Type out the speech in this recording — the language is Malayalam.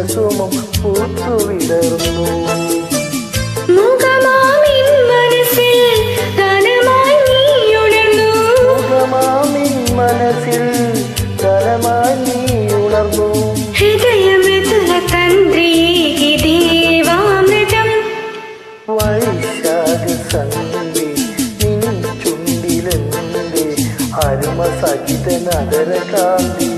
സുമം പൂത്തുവിടർന്നു. മുഖമാമിൻ മനസ്സിൽ ഗാനമായി നീ ഉണർന്നു. മുഖമാമിൻ മനസ്സിൽ ഗാനമായി നീ ഉണർന്നു. ഹൃദയമൃദുല തന്ത്രിയേകി ദേവാമൃതം. വൈശാഖ സന്ധി നിൻ ചുണ്ടിലെന്റെ അരുമ സഹിത നഗര കാന്തി.